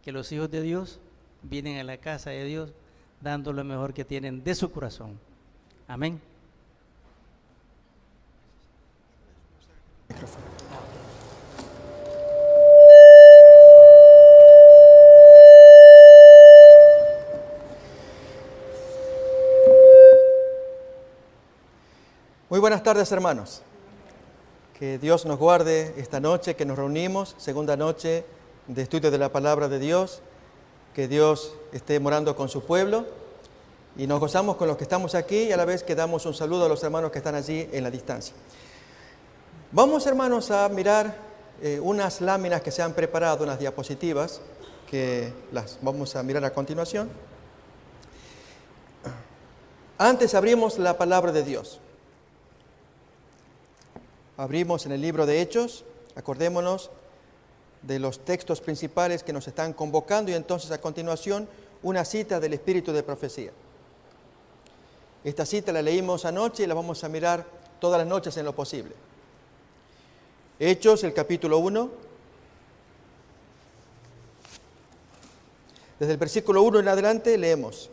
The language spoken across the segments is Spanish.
que los hijos de Dios vienen a la casa de Dios dando lo mejor que tienen de su corazón. Amén. Muy buenas tardes, hermanos. Que Dios nos guarde esta noche que nos reunimos, segunda noche de estudio de la palabra de Dios. Que Dios esté morando con su pueblo y nos gozamos con los que estamos aquí y a la vez que damos un saludo a los hermanos que están allí en la distancia. Vamos, hermanos, a mirar unas láminas que se han preparado, unas diapositivas que las vamos a mirar a continuación. Antes abrimos la palabra de Dios. Abrimos en el libro de Hechos, acordémonos de los textos principales que nos están convocando y entonces a continuación una cita del Espíritu de Profecía. Esta cita la leímos anoche y la vamos a mirar todas las noches en lo posible. Hechos, el capítulo 1. Desde el versículo 1 en adelante leemos.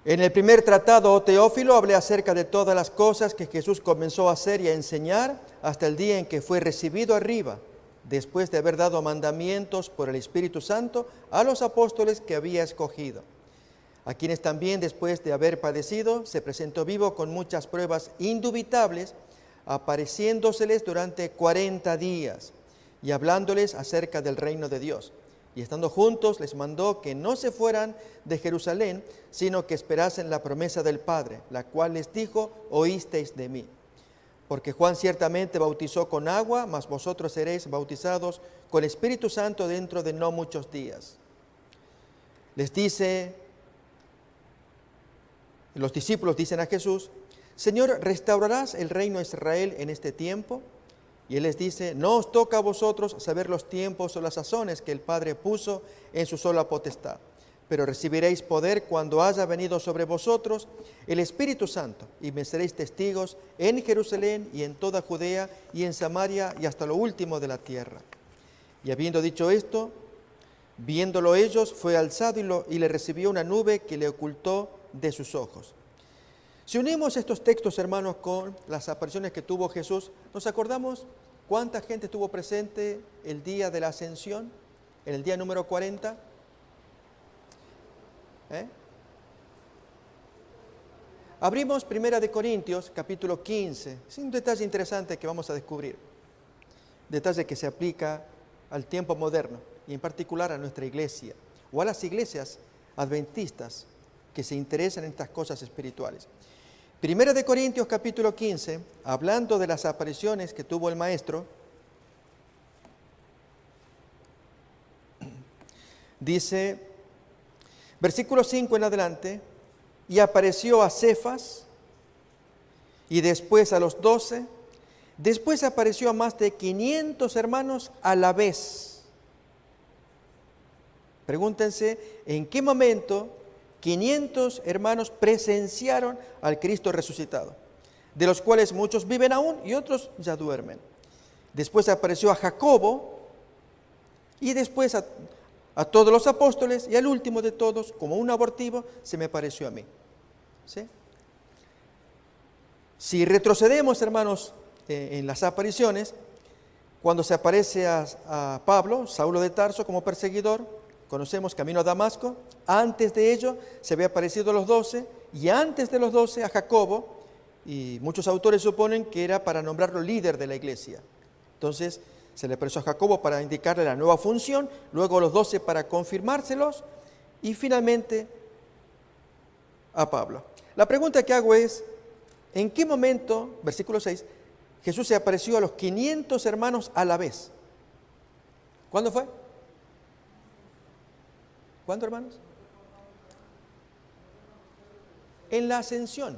En el primer tratado, oh Teófilo, hablé acerca de todas las cosas que Jesús comenzó a hacer y a enseñar hasta el día en que fue recibido arriba, después de haber dado mandamientos por el Espíritu Santo a los apóstoles que había escogido, a quienes también después de haber padecido se presentó vivo con muchas pruebas indubitables, apareciéndoseles durante 40 días y hablándoles acerca del reino de Dios. Y estando juntos les mandó que no se fueran de Jerusalén, sino que esperasen la promesa del Padre, la cual les dijo, oísteis de mí. Porque Juan ciertamente bautizó con agua, mas vosotros seréis bautizados con el Espíritu Santo dentro de no muchos días. Les dice, los discípulos dicen a Jesús, Señor, ¿restaurarás el reino de Israel en este tiempo? Y Él les dice, no os toca a vosotros saber los tiempos o las sazones que el Padre puso en su sola potestad, pero recibiréis poder cuando haya venido sobre vosotros el Espíritu Santo, y me seréis testigos en Jerusalén y en toda Judea y en Samaria y hasta lo último de la tierra. Y habiendo dicho esto, viéndolo ellos, fue alzado y le recibió una nube que le ocultó de sus ojos. Si unimos estos textos, hermanos, con las apariciones que tuvo Jesús, ¿nos acordamos cuánta gente estuvo presente el día de la Ascensión, en el día número 40? Abrimos Primera de Corintios, capítulo 15. Es un detalle interesante que vamos a descubrir. Detalle que se aplica al tiempo moderno y en particular a nuestra iglesia o a las iglesias adventistas que se interesan en estas cosas espirituales. Primera de Corintios capítulo 15, hablando de las apariciones que tuvo el Maestro, dice, versículo 5 en adelante, y apareció a Cefas, y después a los 12, después apareció a más de 500 hermanos a la vez. Pregúntense, ¿en qué momento 500 hermanos presenciaron al Cristo resucitado, de los cuales muchos viven aún y otros ya duermen? Después apareció a Jacobo y después a todos los apóstoles y al último de todos, como un abortivo, se me apareció a mí. ¿Sí? Si retrocedemos, hermanos, en las apariciones, cuando se aparece a Pablo, Saulo de Tarso, como perseguidor, conocemos camino a Damasco. Antes de ello se había aparecido a los 12 y antes de los 12 a Jacobo, y muchos autores suponen que era para nombrarlo líder de la iglesia. Entonces se le apareció a Jacobo para indicarle la nueva función, luego a los 12 para confirmárselos y finalmente a Pablo. La pregunta que hago es, ¿en qué momento, versículo 6, Jesús se apareció a los 500 hermanos a la vez? ¿Cuándo fue? ¿Cuándo, hermanos? En la Ascensión.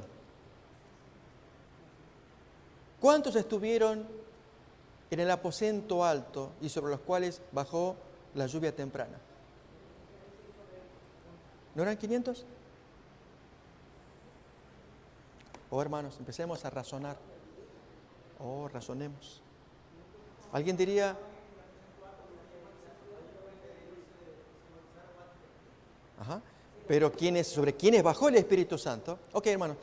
¿Cuántos estuvieron en el aposento alto y sobre los cuales bajó la lluvia temprana? ¿No eran 500? Oh, hermanos, empecemos a razonar. Oh, razonemos. ¿Alguien diría? Ajá. Pero sobre quiénes bajó el Espíritu Santo. Ok, hermanos,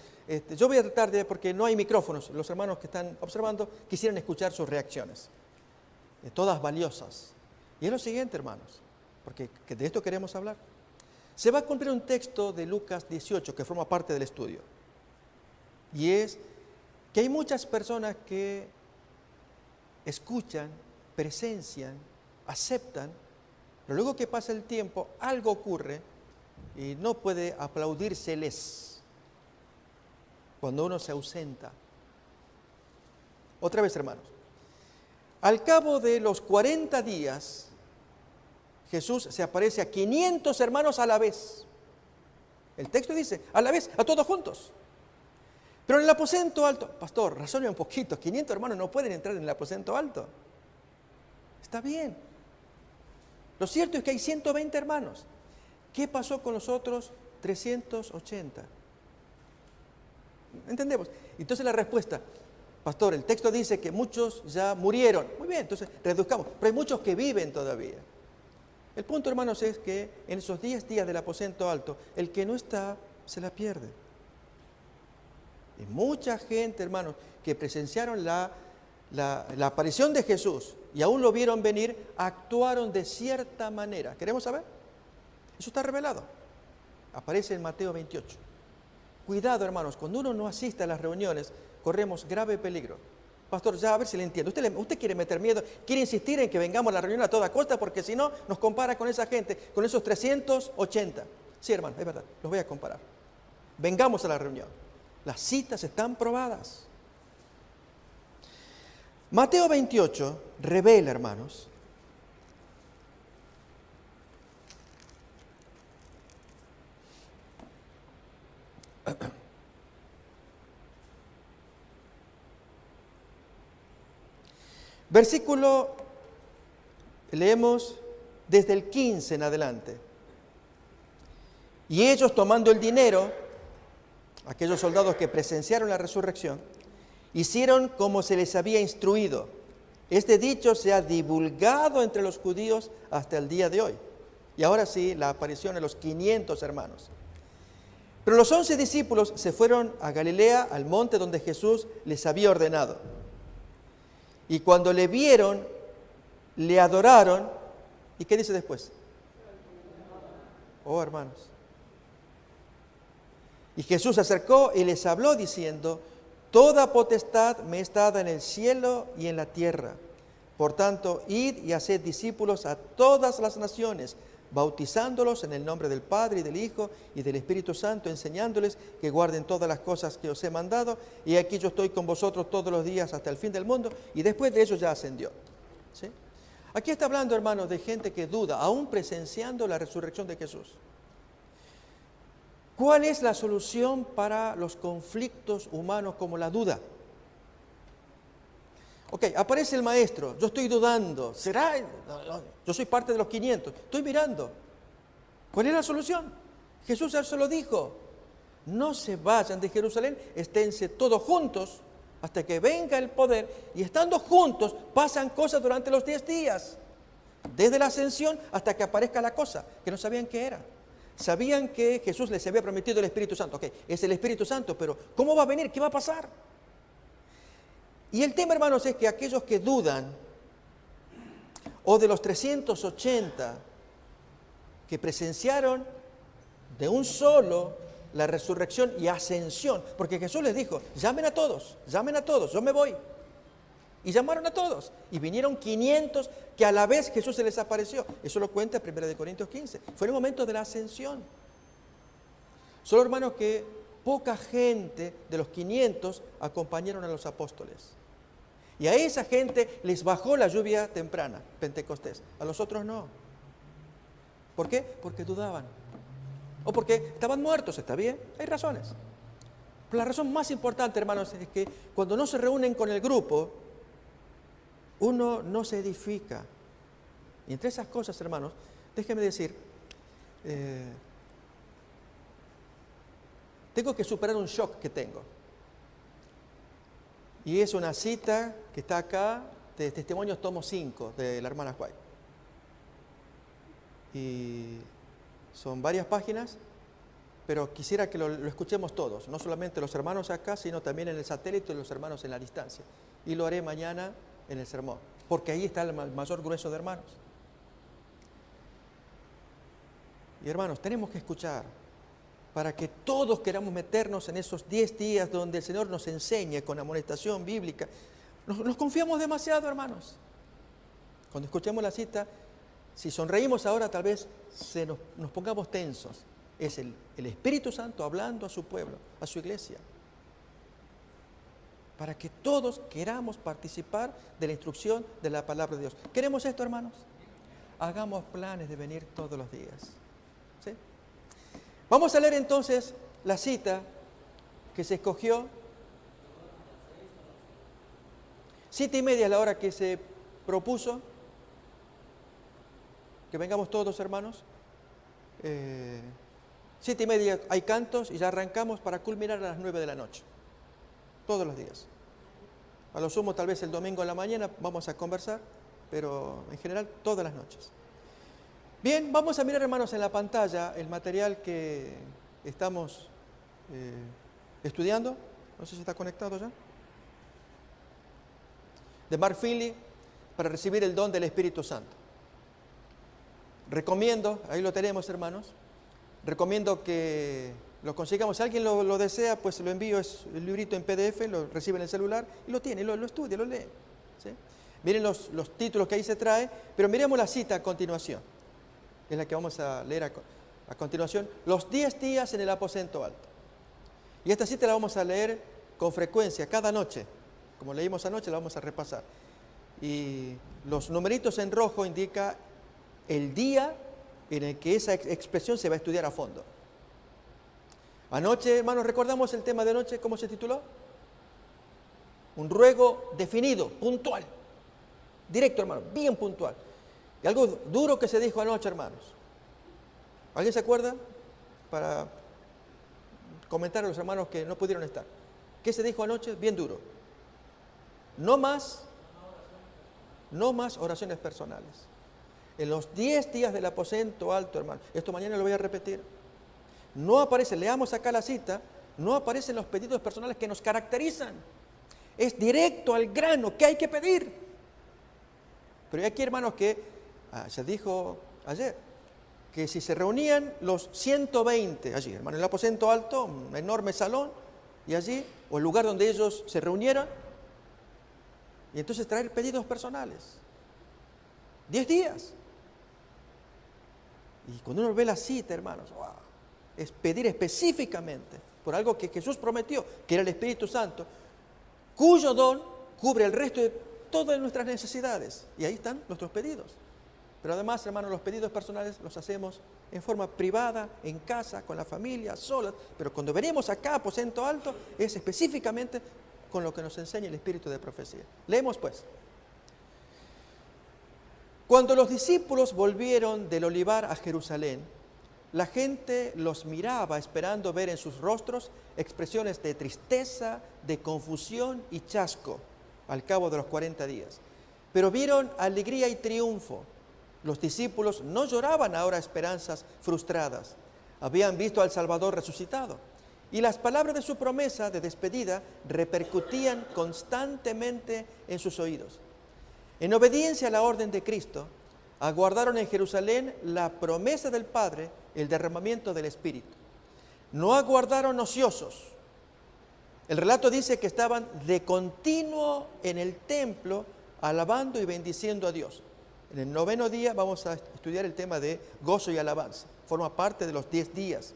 yo voy a tratar de, porque no hay micrófonos, los hermanos que están observando quisieran escuchar sus reacciones, todas valiosas. Y es lo siguiente, hermanos, porque de esto queremos hablar. Se va a cumplir un texto de Lucas 18 que forma parte del estudio. Y es que hay muchas personas que escuchan, presencian, aceptan, pero luego que pasa el tiempo, algo ocurre y no puede aplaudírseles cuando uno se ausenta. Otra vez, hermanos. Al cabo de los 40 días, Jesús se aparece a 500 hermanos a la vez. El texto dice, a la vez, a todos juntos. Pero en el aposento alto, pastor, razone un poquito, 500 hermanos no pueden entrar en el aposento alto. Está bien. Lo cierto es que hay 120 hermanos. ¿Qué pasó con los otros 380? ¿Entendemos? Entonces la respuesta, pastor, el texto dice que muchos ya murieron. Muy bien, entonces reduzcamos. Pero hay muchos que viven todavía. El punto, hermanos, es que en esos 10 días del aposento alto, el que no está, se la pierde. Y mucha gente, hermanos, que presenciaron la aparición de Jesús y aún lo vieron venir, actuaron de cierta manera. ¿Queremos saber? Eso está revelado. Aparece en Mateo 28. Cuidado, hermanos, cuando uno no asiste a las reuniones, corremos grave peligro. Pastor, ya a ver si le entiendo. Usted quiere meter miedo, quiere insistir en que vengamos a la reunión a toda costa, porque si no, nos compara con esa gente, con esos 380. Sí, hermano, es verdad, los voy a comparar. Vengamos a la reunión. Las citas están probadas. Mateo 28 revela, hermanos, versículo, leemos desde el 15 en adelante. Y ellos, tomando el dinero, aquellos soldados que presenciaron la resurrección, hicieron como se les había instruido. Este dicho se ha divulgado entre los judíos hasta el día de hoy. Y ahora sí, la aparición de los 500 hermanos. Pero los 11 discípulos se fueron a Galilea, al monte donde Jesús les había ordenado. Y cuando le vieron, le adoraron. ¿Y qué dice después? Oh, hermanos. Y Jesús se acercó y les habló diciendo, toda potestad me es dada en el cielo y en la tierra. Por tanto, id y haced discípulos a todas las naciones, bautizándolos en el nombre del Padre y del Hijo y del Espíritu Santo, enseñándoles que guarden todas las cosas que os he mandado. Y aquí yo estoy con vosotros todos los días hasta el fin del mundo. Y después de eso ya ascendió. ¿Sí? Aquí está hablando, hermanos, de gente que duda, aún presenciando la resurrección de Jesús. ¿Cuál es la solución para los conflictos humanos como la duda? Ok, aparece el maestro, yo estoy dudando, ¿será? Yo soy parte de los 500, estoy mirando. ¿Cuál es la solución? Jesús ya se lo dijo, no se vayan de Jerusalén, esténse todos juntos hasta que venga el poder, y estando juntos pasan cosas durante los 10 días, desde la ascensión hasta que aparezca la cosa, que no sabían qué era. Sabían que Jesús les había prometido el Espíritu Santo. Ok, es el Espíritu Santo, pero ¿cómo va a venir? ¿Qué va a pasar? Y el tema, hermanos, es que aquellos que dudan, o de los 380 que presenciaron de un solo la resurrección y ascensión, porque Jesús les dijo, llamen a todos, yo me voy. Y llamaron a todos, y vinieron 500 que a la vez Jesús se les apareció. Eso lo cuenta 1 Corintios 15. Fue el momento de la ascensión. Solo, hermanos, que poca gente de los 500 acompañaron a los apóstoles. Y a esa gente les bajó la lluvia temprana, Pentecostés. A los otros no. ¿Por qué? Porque dudaban. O porque estaban muertos, ¿está bien? Hay razones. Pero la razón más importante, hermanos, es que cuando no se reúnen con el grupo, uno no se edifica. Y entre esas cosas, hermanos, déjenme decir, tengo que superar un shock que tengo. Y es una cita que está acá de Testimonios tomo 5 de la hermana White. Y son varias páginas, pero quisiera que lo escuchemos todos, no solamente los hermanos acá, sino también en el satélite y los hermanos en la distancia. Y lo haré mañana en el sermón, porque ahí está el mayor grueso de hermanos. Y hermanos, tenemos que escuchar para que todos queramos meternos en esos 10 días donde el Señor nos enseñe con amonestación bíblica. Nos confiamos demasiado, hermanos. Cuando escuchemos la cita, si sonreímos ahora, tal vez nos pongamos tensos. Es el Espíritu Santo hablando a su pueblo, a su iglesia, para que todos queramos participar de la instrucción de la palabra de Dios. ¿Queremos esto, hermanos? Hagamos planes de venir todos los días. ¿Sí? Vamos a leer entonces la cita que se escogió. 7:30 es la hora que se propuso. Que vengamos todos, hermanos. 7:30 hay cantos y ya arrancamos para culminar a las 9 de la noche. Todos los días. A lo sumo, tal vez el domingo en la mañana vamos a conversar, pero en general todas las noches. Bien, vamos a mirar, hermanos, en la pantalla el material que estamos estudiando. No sé si está conectado ya. De Mark Finley, para recibir el don del Espíritu Santo. Recomiendo, ahí lo tenemos, hermanos. Recomiendo que lo consigamos. Si alguien lo desea, pues lo envío, es el librito en PDF, lo recibe en el celular y lo tiene, lo estudia, lo lee. ¿Sí? Miren los títulos que ahí se trae, pero miremos la cita a continuación. Es la que vamos a leer a continuación. Los 10 días en el aposento alto. Y esta cita la vamos a leer con frecuencia, cada noche. Como leímos anoche, la vamos a repasar. Y los numeritos en rojo indican el día en el que esa expresión se va a estudiar a fondo. Anoche, hermanos, ¿recordamos el tema de anoche? ¿Cómo se tituló? Un ruego definido, puntual. Directo, hermano, bien puntual. Y algo duro que se dijo anoche, hermanos. ¿Alguien se acuerda? Para comentar a los hermanos que no pudieron estar. ¿Qué se dijo anoche? Bien duro. No más oraciones personales. En los 10 días del aposento alto, hermano, esto mañana lo voy a repetir, no aparece, leamos acá la cita, no aparecen los pedidos personales que nos caracterizan. Es directo al grano, ¿qué hay que pedir? Pero hay aquí, hermanos, que se dijo ayer, que si se reunían los 120 allí, hermano, en el aposento alto, un enorme salón, y allí, o el lugar donde ellos se reunieran, y entonces traer pedidos personales. 10 días. Y cuando uno ve la cita, hermanos, wow, es pedir específicamente por algo que Jesús prometió, que era el Espíritu Santo, cuyo don cubre el resto de todas nuestras necesidades. Y ahí están nuestros pedidos. Pero además, hermanos, los pedidos personales los hacemos en forma privada, en casa, con la familia, solas. Pero cuando venimos acá, aposento alto, es específicamente con lo que nos enseña el Espíritu de profecía. Leemos pues. Cuando los discípulos volvieron del olivar a Jerusalén, la gente los miraba esperando ver en sus rostros expresiones de tristeza, de confusión y chasco al cabo de los 40 días. Pero vieron alegría y triunfo. Los discípulos no lloraban ahora esperanzas frustradas. Habían visto al Salvador resucitado. Y las palabras de su promesa de despedida repercutían constantemente en sus oídos. En obediencia a la orden de Cristo, aguardaron en Jerusalén la promesa del Padre, el derramamiento del Espíritu. No aguardaron ociosos. El relato dice que estaban de continuo en el templo, alabando y bendiciendo a Dios. En el 9º día vamos a estudiar el tema de gozo y alabanza. Forma parte de los 10 días.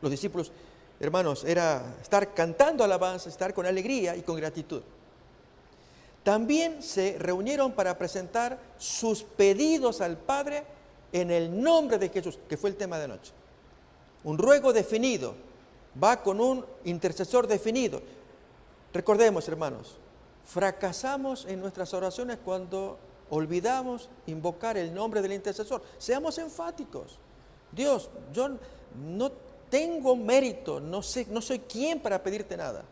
Los discípulos, hermanos, era estar cantando alabanza, estar con alegría y con gratitud. También se reunieron para presentar sus pedidos al Padre en el nombre de Jesús, que fue el tema de anoche. Un ruego definido, va con un intercesor definido. Recordemos, hermanos, fracasamos en nuestras oraciones cuando olvidamos invocar el nombre del intercesor. Seamos enfáticos. Dios, yo no tengo mérito, no soy quien para pedirte nada.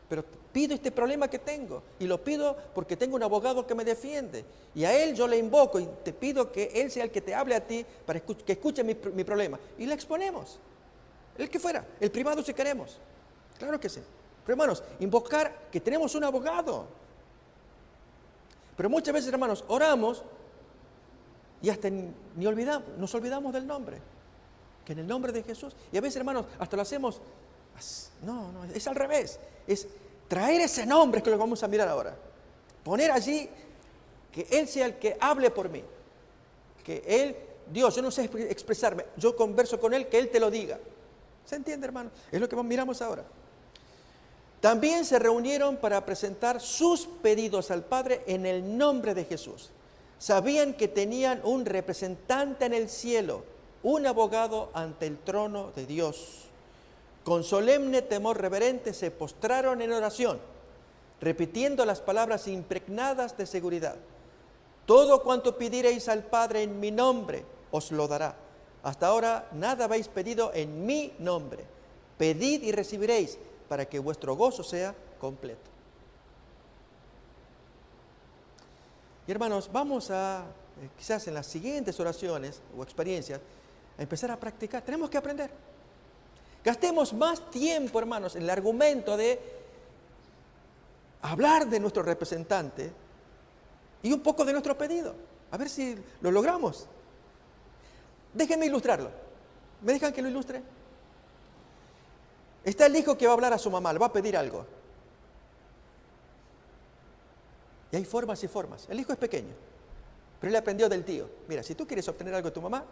pero pido este problema que tengo y lo pido porque tengo un abogado que me defiende y a él yo le invoco y te pido que él sea el que te hable a ti para que escuche mi problema y le exponemos, el que fuera, el privado si queremos, claro que sí. Pero hermanos, invocar que tenemos un abogado. Pero muchas veces, hermanos, oramos y hasta nos olvidamos del nombre, que en el nombre de Jesús, y a veces, hermanos, hasta lo hacemos, no, es al revés, es traer ese nombre, que lo vamos a mirar ahora, poner allí, que Él sea el que hable por mí, que Él, Dios, yo no sé expresarme, yo converso con Él, que Él te lo diga. ¿Se entiende, hermano? Es lo que miramos ahora. También se reunieron para presentar sus pedidos al Padre en el nombre de Jesús. Sabían que tenían un representante en el cielo, un abogado ante el trono de Dios. Con solemne temor reverente se postraron en oración, repitiendo las palabras impregnadas de seguridad. Todo cuanto pidiereis al Padre en mi nombre, os lo dará. Hasta ahora nada habéis pedido en mi nombre. Pedid y recibiréis, para que vuestro gozo sea completo. Y hermanos, vamos a, quizás en las siguientes oraciones o experiencias, a empezar a practicar. Tenemos que aprender. Gastemos más tiempo, hermanos, en el argumento de hablar de nuestro representante y un poco de nuestro pedido. A ver si lo logramos. Déjenme ilustrarlo. ¿Me dejan que lo ilustre? Está el hijo que va a hablar a su mamá, le va a pedir algo. Y hay formas y formas. El hijo es pequeño, pero él aprendió del tío. Mira, si tú quieres obtener algo de tu mamá,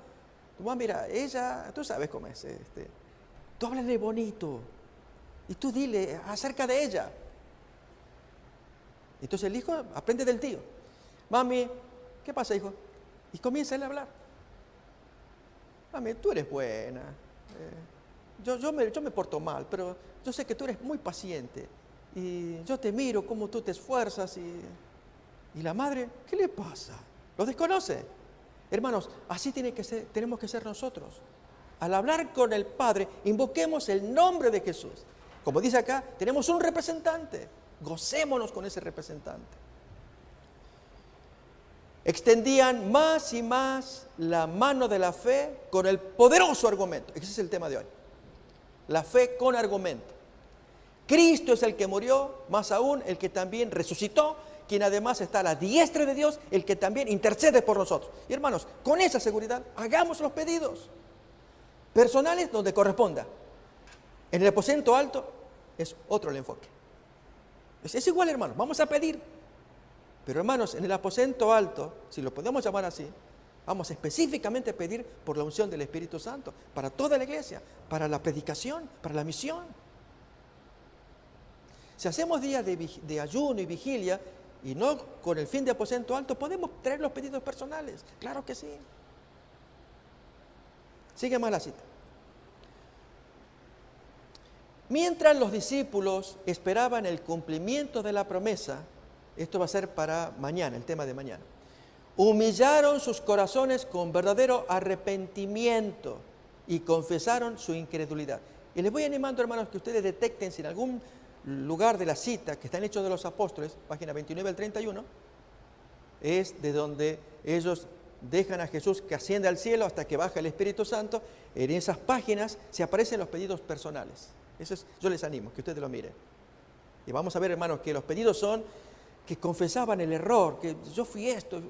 mira, ella, tú sabes cómo es. Tú háblale bonito y tú dile acerca de ella. Entonces el hijo aprende del tío. Mami, ¿qué pasa, hijo? Y comienza él a hablar. Mami, tú eres buena. Yo me porto mal, pero yo sé que tú eres muy paciente y yo te miro cómo tú te esfuerzas y la madre, ¿qué le pasa? Lo desconoce. Hermanos, así tenemos que ser nosotros. Al hablar con el Padre, invoquemos el nombre de Jesús. Como dice acá, tenemos un representante. Gocémonos con ese representante. Extendían más y más la mano de la fe con el poderoso argumento. Ese es el tema de hoy. La fe con argumento. Cristo es el que murió, más aún el que también resucitó, quien además está a la diestra de Dios, el que también intercede por nosotros. Y hermanos, con esa seguridad, hagamos los pedidos personales donde corresponda. En el aposento alto es otro el enfoque. Es igual, hermanos, vamos a pedir. Pero hermanos, en el aposento alto, si lo podemos llamar así, vamos específicamente a pedir por la unción del Espíritu Santo, para toda la iglesia, para la predicación, para la misión. Si hacemos días de ayuno y vigilia, y no con el fin de aposento alto, podemos traer los pedidos personales. Claro que sí. Sigue más la cita. Mientras los discípulos esperaban el cumplimiento de la promesa, esto va a ser para mañana, el tema de mañana, humillaron sus corazones con verdadero arrepentimiento y confesaron su incredulidad. Y les voy animando, hermanos, que ustedes detecten si en algún lugar de la cita que está en Hechos de los Apóstoles, página 29 al 31, es de donde ellos dejan a Jesús que asciende al cielo hasta que baja el Espíritu Santo. En esas páginas se aparecen los pedidos personales. Yo les animo que ustedes lo miren. Y vamos a ver, hermanos, que los pedidos son que confesaban el error, que yo fui esto.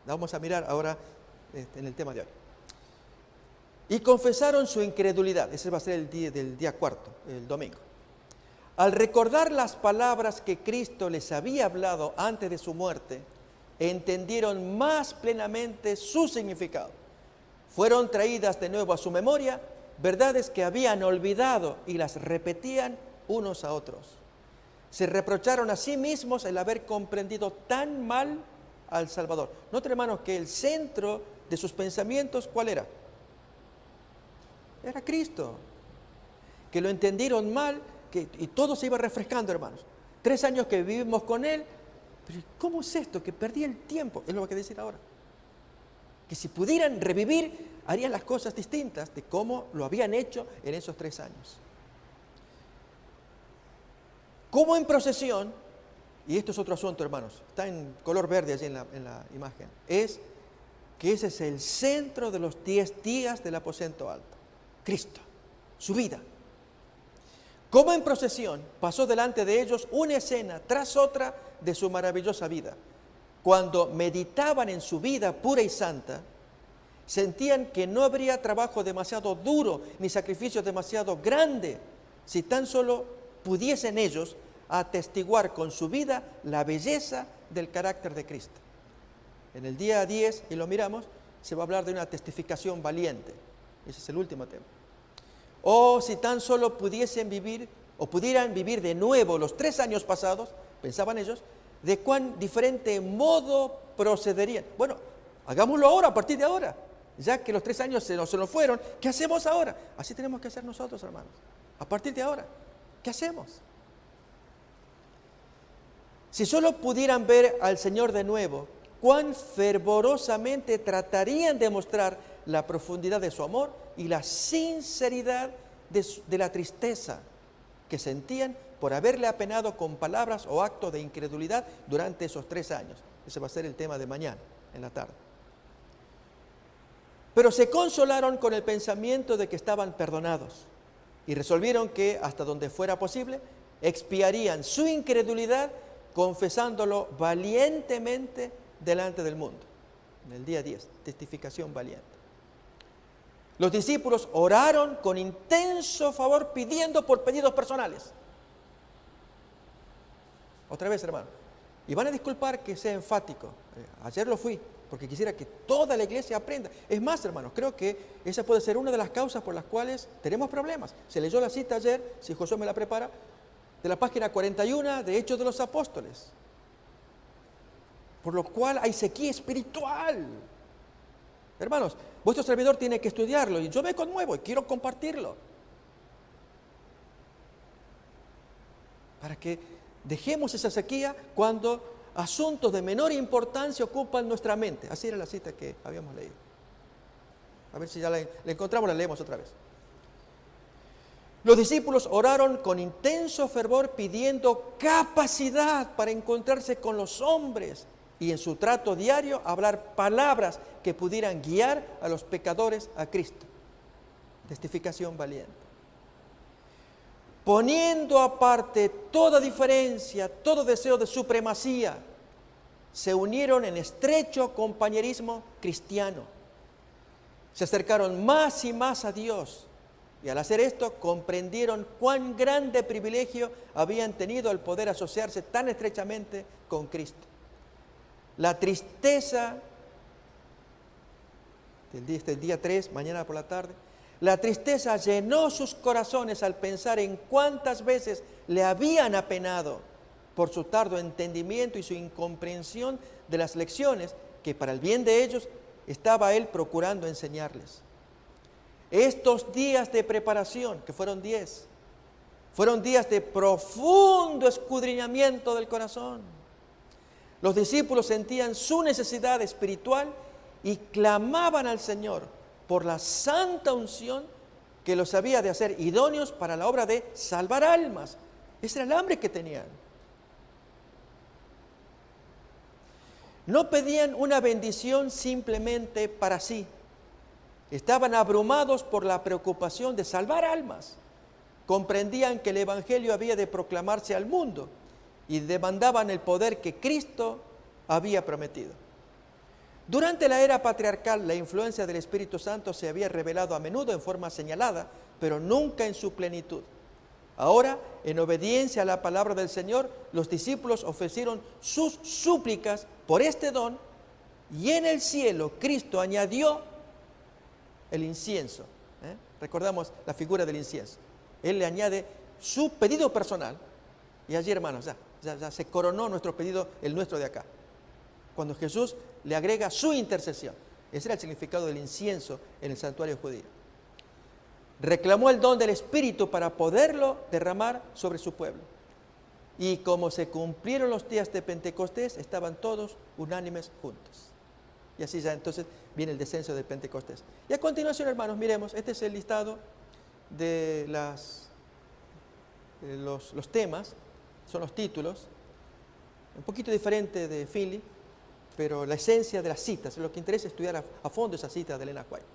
Vamos a mirar ahora en el tema de hoy. Y confesaron su incredulidad. Ese va a ser del día cuarto, el domingo. Al recordar las palabras que Cristo les había hablado antes de su muerte, entendieron más plenamente su significado. Fueron traídas de nuevo a su memoria verdades que habían olvidado y las repetían unos a otros. Se reprocharon a sí mismos el haber comprendido tan mal al Salvador. Noten, hermanos, que el centro de sus pensamientos, ¿cuál era? Era Cristo. Que lo entendieron mal, y todo se iba refrescando, hermanos. 3 años que vivimos con Él, pero ¿cómo es esto? Que perdí el tiempo. Es lo que quiere decir ahora. Que si pudieran revivir, harían las cosas distintas de cómo lo habían hecho en esos 3 años. como en procesión, y esto es otro asunto, hermanos, está en color verde allí en la imagen, es que ese es el centro de los 10 días del aposento alto. Cristo, su vida. Como en procesión, pasó delante de ellos una escena tras otra de su maravillosa vida. Cuando meditaban en su vida pura y santa, sentían que no habría trabajo demasiado duro ni sacrificio demasiado grande si tan solo pudiesen ellos atestiguar con su vida la belleza del carácter de Cristo. En el día 10, y lo miramos, se va a hablar de una testificación valiente. Ese es el último tema. O si tan solo pudiesen vivir o pudieran vivir de nuevo los 3 años pasados, pensaban ellos, de cuán diferente modo procederían. Bueno, hagámoslo ahora, a partir de ahora. Ya que los 3 años se nos fueron, ¿qué hacemos ahora? Así tenemos que hacer nosotros, hermanos. A partir de ahora, ¿qué hacemos? Si solo pudieran ver al Señor de nuevo, cuán fervorosamente tratarían de mostrar la profundidad de su amor y la sinceridad de la tristeza que sentían por haberle apenado con palabras o actos de incredulidad durante esos 3 años. Ese va a ser el tema de mañana, en la tarde. Pero se consolaron con el pensamiento de que estaban perdonados y resolvieron que, hasta donde fuera posible, expiarían su incredulidad confesándolo valientemente delante del mundo. En el día 10, testificación valiente. Los discípulos oraron con intenso favor pidiendo por pedidos personales. Otra vez, hermano. Y van a disculpar que sea enfático. Ayer lo fui, porque quisiera que toda la iglesia aprenda. Es más, hermanos, creo que esa puede ser una de las causas por las cuales tenemos problemas. Se leyó la cita ayer, si Josué me la prepara, de la página 41 de Hechos de los Apóstoles. Por lo cual hay sequía espiritual. Hermanos, vuestro servidor tiene que estudiarlo y yo me conmuevo y quiero compartirlo. Para que dejemos esa sequía cuando asuntos de menor importancia ocupan nuestra mente. Así era la cita que habíamos leído. A ver si ya la encontramos, la leemos otra vez. Los discípulos oraron con intenso fervor pidiendo capacidad para encontrarse con los hombres y en su trato diario hablar palabras que pudieran guiar a los pecadores a Cristo. Testificación valiente. Poniendo aparte toda diferencia, todo deseo de supremacía, se unieron en estrecho compañerismo cristiano. Se acercaron más y más a Dios y al hacer esto comprendieron cuán grande privilegio habían tenido al poder asociarse tan estrechamente con Cristo. La tristeza del día 3, mañana por la tarde, la tristeza llenó sus corazones al pensar en cuántas veces le habían apenado por su tardo entendimiento y su incomprensión de las lecciones que para el bien de ellos estaba él procurando enseñarles. Estos días de preparación, que fueron 10, fueron días de profundo escudriñamiento del corazón. Los discípulos sentían su necesidad espiritual y clamaban al Señor por la santa unción que los había de hacer idóneos para la obra de salvar almas. Ese era el hambre que tenían. No pedían una bendición simplemente para sí. Estaban abrumados por la preocupación de salvar almas. Comprendían que el Evangelio había de proclamarse al mundo y demandaban el poder que Cristo había prometido. Durante la era patriarcal, la influencia del Espíritu Santo se había revelado a menudo en forma señalada, pero nunca en su plenitud. Ahora, en obediencia a la palabra del Señor, los discípulos ofrecieron sus súplicas por este don y en el cielo Cristo añadió el incienso. Recordamos la figura del incienso. Él le añade su pedido personal y allí, hermanos, ya se coronó nuestro pedido, el nuestro de acá. Cuando Jesús le agrega su intercesión. Ese era el significado del incienso en el santuario judío. Reclamó el don del Espíritu para poderlo derramar sobre su pueblo. Y como se cumplieron los días de Pentecostés, estaban todos unánimes juntos. Y así ya entonces viene el descenso de Pentecostés. Y a continuación, hermanos, miremos, este es el listado de los temas son los títulos, un poquito diferente de Finley, pero la esencia de las citas, lo que interesa es estudiar a fondo esa cita de Elena White.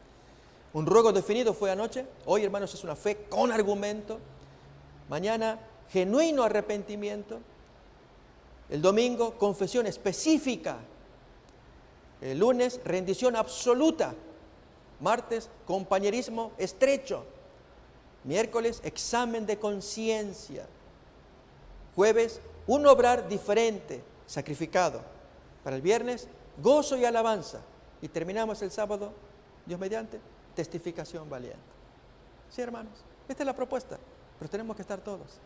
Un ruego definido fue anoche, hoy hermanos es una fe con argumento, mañana genuino arrepentimiento, el domingo confesión específica, el lunes rendición absoluta, martes compañerismo estrecho, miércoles examen de conciencia, jueves un obrar diferente, sacrificado, para el viernes gozo y alabanza y terminamos el sábado, Dios mediante, testificación valiente. Sí, hermanos, esta es la propuesta, pero tenemos que estar todos,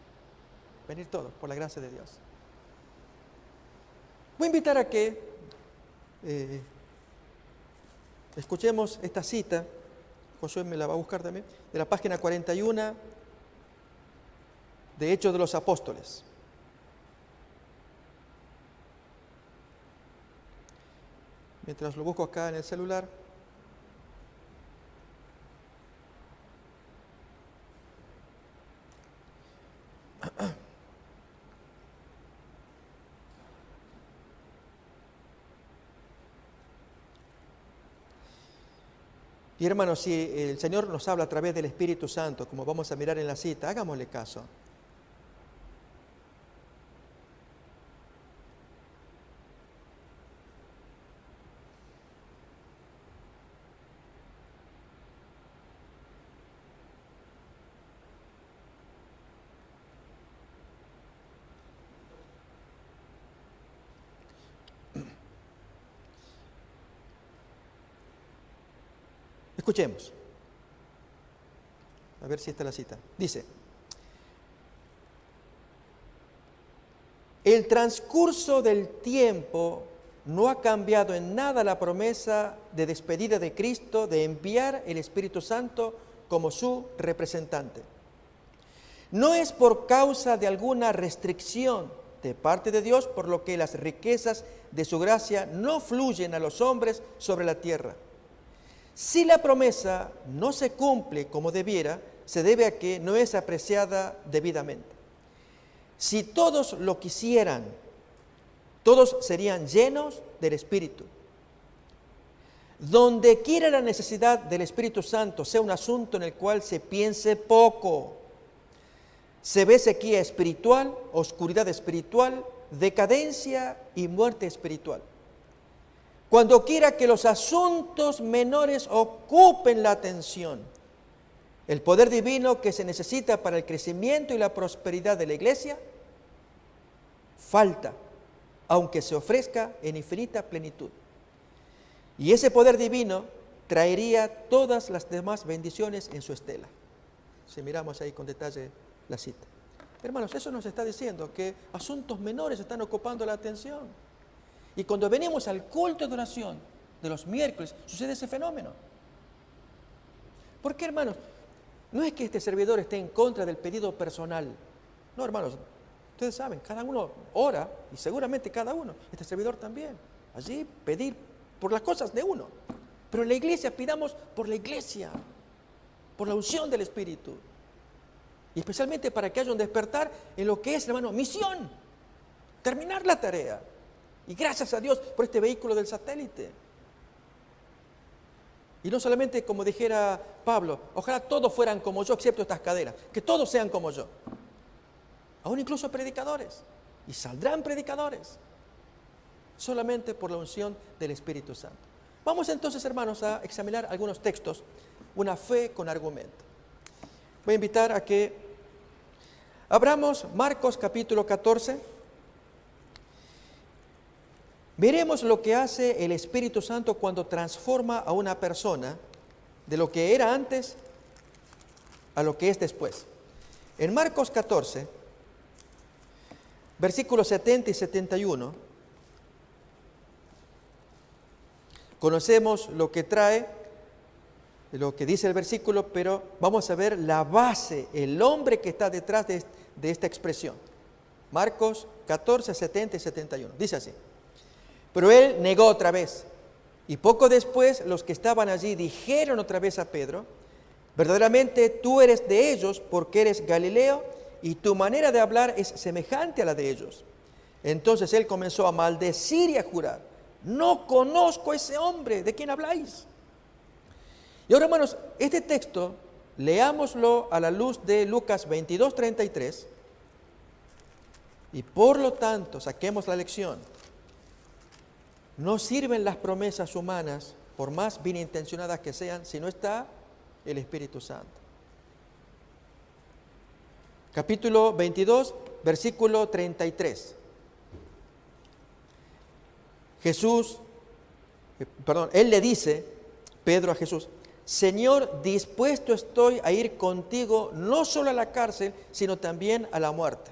venir todos, por la gracia de Dios. Voy a invitar a que escuchemos esta cita, Josué me la va a buscar también, de la página 41 de Hechos de los Apóstoles. Mientras lo busco acá en el celular. Y hermanos, si el Señor nos habla a través del Espíritu Santo, como vamos a mirar en la cita, hagámosle caso. Escuchemos. A ver si está la cita. Dice: el transcurso del tiempo no ha cambiado en nada la promesa de despedida de Cristo de enviar el Espíritu Santo como su representante. No es por causa de alguna restricción de parte de Dios por lo que las riquezas de su gracia no fluyen a los hombres sobre la tierra. Si la promesa no se cumple como debiera, se debe a que no es apreciada debidamente. Si todos lo quisieran, todos serían llenos del Espíritu. Donde quiera la necesidad del Espíritu Santo sea un asunto en el cual se piense poco, se ve sequía espiritual, oscuridad espiritual, decadencia y muerte espiritual. Cuando quiera que los asuntos menores ocupen la atención, el poder divino que se necesita para el crecimiento y la prosperidad de la iglesia falta, aunque se ofrezca en infinita plenitud. Y ese poder divino traería todas las demás bendiciones en su estela. Si miramos ahí con detalle la cita. Hermanos, eso nos está diciendo que asuntos menores están ocupando la atención. Y cuando venimos al culto de oración de los miércoles, sucede ese fenómeno. ¿Por qué, hermanos? No es que este servidor esté en contra del pedido personal. No, hermanos, ustedes saben, cada uno ora, y seguramente cada uno, este servidor también. Allí pedir por las cosas de uno. Pero en la iglesia pidamos por la iglesia, por la unción del Espíritu. Y especialmente para que haya un despertar en lo que es, hermano, misión. Terminar la tarea. Y gracias a Dios por este vehículo del satélite. Y no solamente como dijera Pablo, ojalá todos fueran como yo, excepto estas caderas, que todos sean como yo. Aún incluso predicadores. Y saldrán predicadores. Solamente por la unción del Espíritu Santo. Vamos entonces, hermanos, a examinar algunos textos, una fe con argumento. Voy a invitar a que abramos Marcos capítulo 14. Veremos lo que hace el Espíritu Santo cuando transforma a una persona de lo que era antes a lo que es después. En Marcos 14, versículos 70 y 71, conocemos lo que trae, lo que dice el versículo, pero vamos a ver la base, el hombre que está detrás de esta expresión. Marcos 14, 70 y 71. Dice así: pero él negó otra vez, y poco después los que estaban allí dijeron otra vez a Pedro: verdaderamente tú eres de ellos porque eres Galileo, y tu manera de hablar es semejante a la de ellos. Entonces él comenzó a maldecir y a jurar: no conozco a ese hombre de quien habláis. Y ahora, hermanos, este texto, leámoslo a la luz de Lucas 22:33, y por lo tanto saquemos la lección. No sirven las promesas humanas, por más bien intencionadas que sean, si no está el Espíritu Santo. Capítulo 22, versículo 33. Él le dice, Pedro a Jesús: Señor, dispuesto estoy a ir contigo no solo a la cárcel, sino también a la muerte.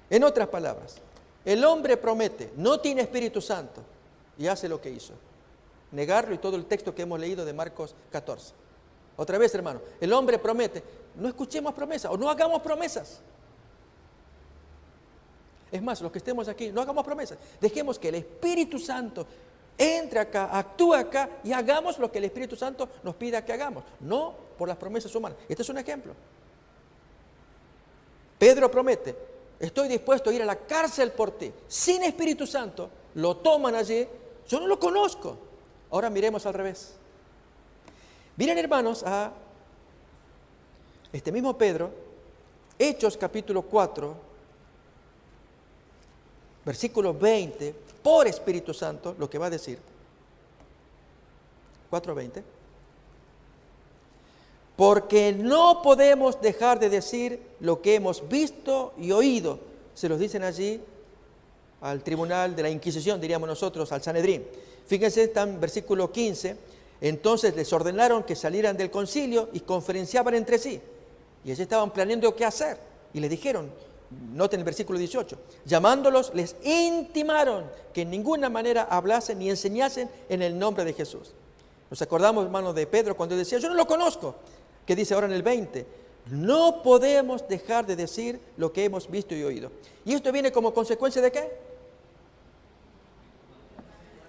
En otras palabras, el hombre promete, no tiene Espíritu Santo, y hace lo que hizo: negarlo, y todo el texto que hemos leído de Marcos 14. Otra vez, hermano, el hombre promete, no escuchemos promesas o no hagamos promesas. Es más, los que estemos aquí, no hagamos promesas. Dejemos que el Espíritu Santo entre acá, actúe acá y hagamos lo que el Espíritu Santo nos pida que hagamos, no por las promesas humanas. Este es un ejemplo. Pedro promete: estoy dispuesto a ir a la cárcel por ti. Sin Espíritu Santo, lo toman allí. Yo no lo conozco. Ahora miremos al revés. Miren, hermanos, a este mismo Pedro, Hechos capítulo 4, versículo 20, por Espíritu Santo, lo que va a decir. 4:20. Porque no podemos dejar de decir lo que hemos visto y oído. Se los dicen allí al tribunal de la Inquisición, diríamos nosotros, al Sanedrín. Fíjense, está en versículo 15. Entonces les ordenaron que salieran del concilio y conferenciaban entre sí. Y ellos estaban planeando qué hacer. Y les dijeron, noten el versículo 18, llamándolos, les intimaron que en ninguna manera hablasen ni enseñasen en el nombre de Jesús. Nos acordamos, hermanos, de Pedro cuando decía: yo no lo conozco. ¿Qué dice ahora en el 20? No podemos dejar de decir lo que hemos visto y oído. ¿Y esto viene como consecuencia de qué?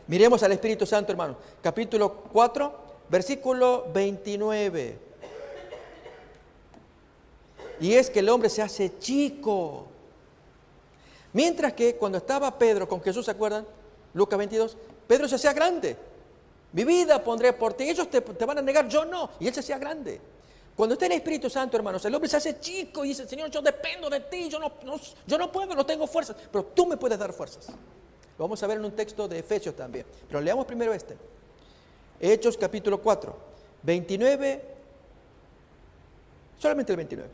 Miremos al Espíritu Santo, hermanos. Capítulo 4, versículo 29. Y es que el hombre se hace chico. Mientras que cuando estaba Pedro con Jesús, ¿se acuerdan? Lucas 22, Pedro se hacía grande. Mi vida pondré por ti. Ellos te van a negar, yo no. Y él se hacía grande. Cuando está el Espíritu Santo, hermanos, el hombre se hace chico y dice: Señor, yo dependo de ti, yo no puedo, no tengo fuerzas, pero tú me puedes dar fuerzas. Lo vamos a ver en un texto de Efesios también. Pero leamos primero este. Hechos capítulo 4, 29, solamente el 29.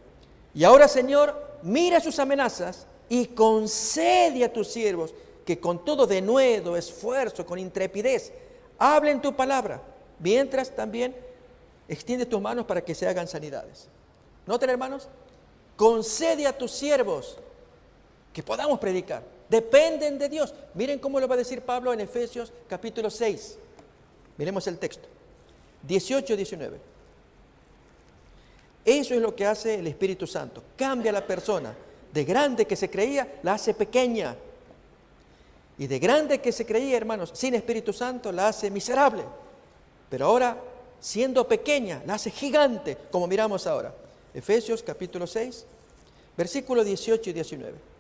Y ahora, Señor, mira sus amenazas y concede a tus siervos que con todo denuedo, esfuerzo, con intrepidez, hablen tu palabra, mientras también extiende tus manos para que se hagan sanidades. Noten, hermanos, concede a tus siervos que podamos predicar. Dependen de Dios. Miren cómo lo va a decir Pablo en Efesios capítulo 6. Miremos el texto. 18, 19. Eso es lo que hace el Espíritu Santo. Cambia a la persona. De grande que se creía, la hace pequeña. Y de grande que se creía, hermanos, sin Espíritu Santo, la hace miserable. Pero ahora, siendo pequeña, la hace gigante, como miramos ahora. Efesios capítulo 6, versículos 18 y 19.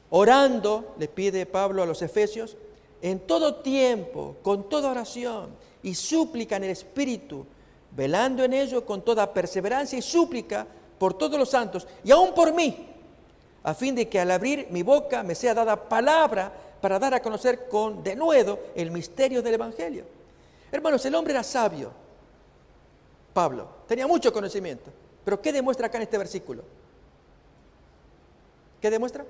Orando, le pide Pablo a los efesios, en todo tiempo, con toda oración y súplica en el Espíritu, velando en ello con toda perseverancia y súplica por todos los santos, y aún por mí, a fin de que al abrir mi boca me sea dada palabra para dar a conocer con denuedo el misterio del Evangelio. Hermanos, el hombre era sabio, Pablo, tenía mucho conocimiento, pero ¿qué demuestra acá en este versículo? ¿Qué demuestra?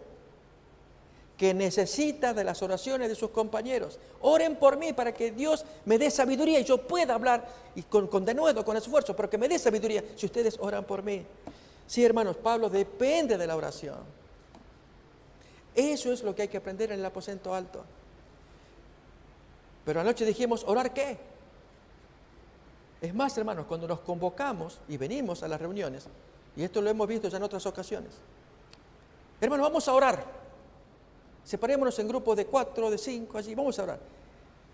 Que necesita de las oraciones de sus compañeros. Oren por mí para que Dios me dé sabiduría y yo pueda hablar y con denuedo, con esfuerzo, pero que me dé sabiduría si ustedes oran por mí. Sí, hermanos, Pablo depende de la oración. Eso es lo que hay que aprender en el aposento alto. Pero anoche dijimos, ¿orar qué? Es más, hermanos, cuando nos convocamos y venimos a las reuniones, y esto lo hemos visto ya en otras ocasiones, hermanos, vamos a orar. Separémonos en grupos de 4, de 5, allí, vamos a orar.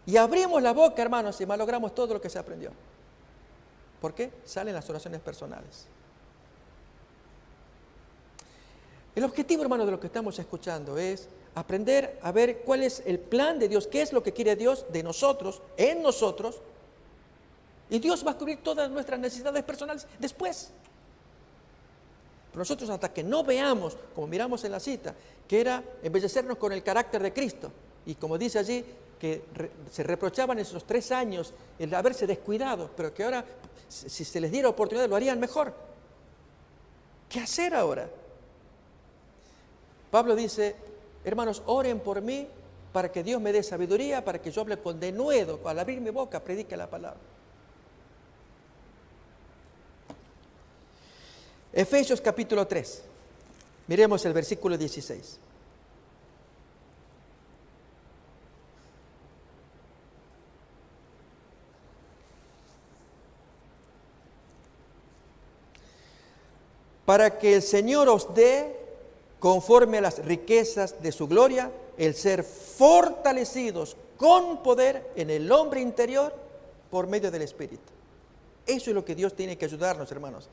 Y abrimos la boca, hermanos, y malogramos todo lo que se aprendió. ¿Por qué? Salen las oraciones personales. El objetivo, hermano, de lo que estamos escuchando es aprender a ver cuál es el plan de Dios, qué es lo que quiere Dios de nosotros, en nosotros, y Dios va a cubrir todas nuestras necesidades personales después. Pero nosotros, hasta que no veamos, como miramos en la cita, que era embellecernos con el carácter de Cristo, y como dice allí, que se reprochaban esos 3 años el haberse descuidado, pero que ahora, si se les diera oportunidad, lo harían mejor. ¿Qué hacer ahora? Pablo dice: hermanos, oren por mí para que Dios me dé sabiduría, para que yo hable con denuedo, al abrir mi boca, predique la palabra. Efesios capítulo 3. Miremos el versículo 16. Para que el Señor os dé, conforme a las riquezas de su gloria, el ser fortalecidos con poder en el hombre interior por medio del Espíritu. Eso es lo que Dios tiene que ayudarnos, hermanos,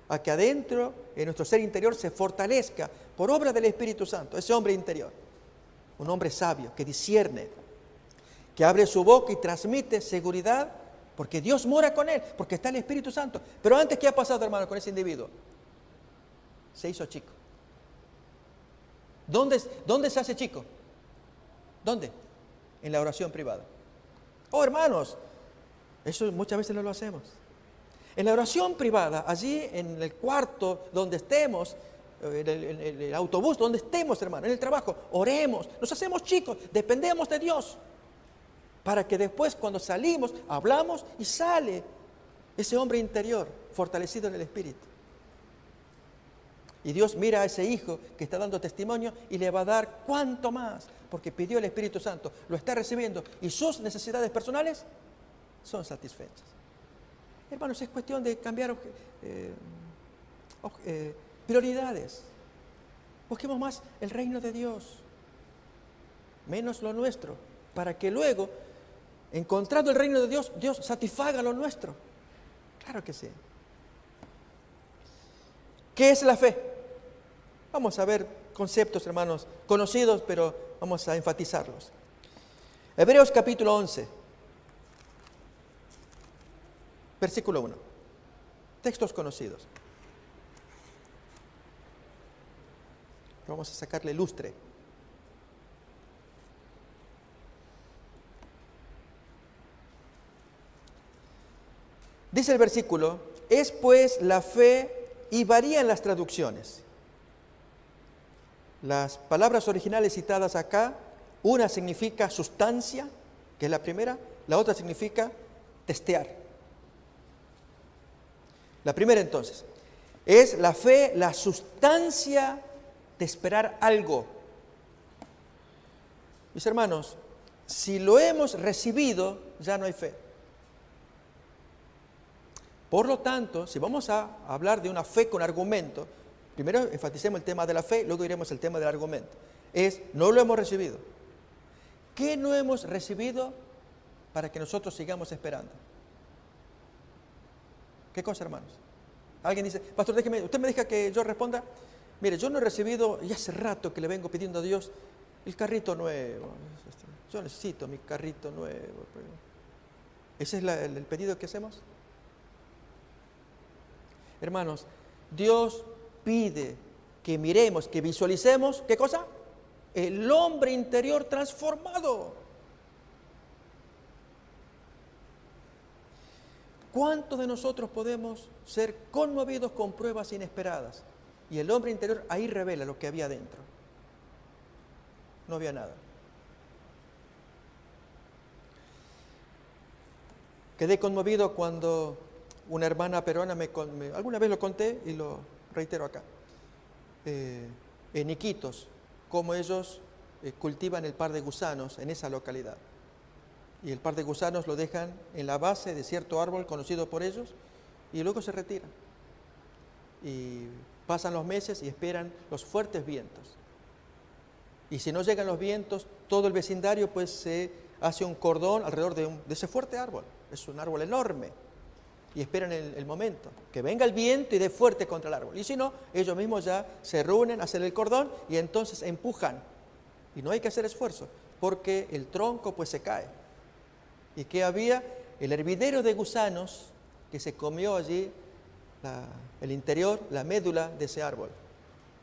a que adentro, en nuestro ser interior, se fortalezca por obra del Espíritu Santo, ese hombre interior. Un hombre sabio, que discierne, que abre su boca y transmite seguridad, porque Dios mora con él, porque está el Espíritu Santo. Pero antes, ¿qué ha pasado, hermano, con ese individuo? Se hizo chico. ¿Dónde se hace chico? ¿Dónde? En la oración privada. Oh, hermanos, eso muchas veces no lo hacemos. En la oración privada, allí en el cuarto donde estemos, en el autobús donde estemos, hermano, en el trabajo, oremos, nos hacemos chicos, dependemos de Dios, para que después, cuando salimos, hablamos y sale ese hombre interior fortalecido en el Espíritu. Y Dios mira a ese hijo que está dando testimonio y le va a dar cuánto más, porque pidió el Espíritu Santo, lo está recibiendo y sus necesidades personales son satisfechas. Hermanos, es cuestión de cambiar prioridades. Busquemos más el reino de Dios, menos lo nuestro, para que luego, encontrando el reino de Dios, Dios satisfaga lo nuestro. Claro que sí. ¿Qué es la fe? Vamos a ver conceptos, hermanos, conocidos, pero vamos a enfatizarlos. Hebreos capítulo 11, versículo 1. Textos conocidos. Vamos a sacarle lustre. Dice el versículo: es pues la fe, y varían las traducciones. Las palabras originales citadas acá, una significa sustancia, que es la primera, la otra significa testear. La primera, entonces, es la fe, la sustancia de esperar algo. Mis hermanos, si lo hemos recibido, ya no hay fe. Por lo tanto, si vamos a hablar de una fe con argumento, primero enfaticemos el tema de la fe, luego iremos al tema del argumento. No lo hemos recibido. ¿Qué no hemos recibido para que nosotros sigamos esperando? ¿Qué cosa, hermanos? Alguien dice: pastor, usted me deja que yo responda. Mire, yo no he recibido, y hace rato que le vengo pidiendo a Dios, el carrito nuevo. Yo necesito mi carrito nuevo. ¿Ese es el pedido que hacemos? Hermanos, Dios pide que miremos, que visualicemos, ¿qué cosa? El hombre interior transformado. ¿Cuántos de nosotros podemos ser conmovidos con pruebas inesperadas? Y el hombre interior ahí revela lo que había dentro. No había nada. Quedé conmovido cuando una hermana peruana alguna vez lo conté y lo reitero acá, en Iquitos, cómo ellos cultivan el par de gusanos en esa localidad. Y el par de gusanos lo dejan en la base de cierto árbol conocido por ellos y luego se retiran. Y pasan los meses y esperan los fuertes vientos. Y si no llegan los vientos, todo el vecindario pues se hace un cordón alrededor de ese fuerte árbol. Es un árbol enorme. y esperan el momento, que venga el viento y dé fuerte contra el árbol. Y si no, ellos mismos ya se reúnen, hacen el cordón y entonces empujan. Y no hay que hacer esfuerzo, porque el tronco pues se cae. ¿Y qué había? El hervidero de gusanos que se comió allí el interior, la médula de ese árbol.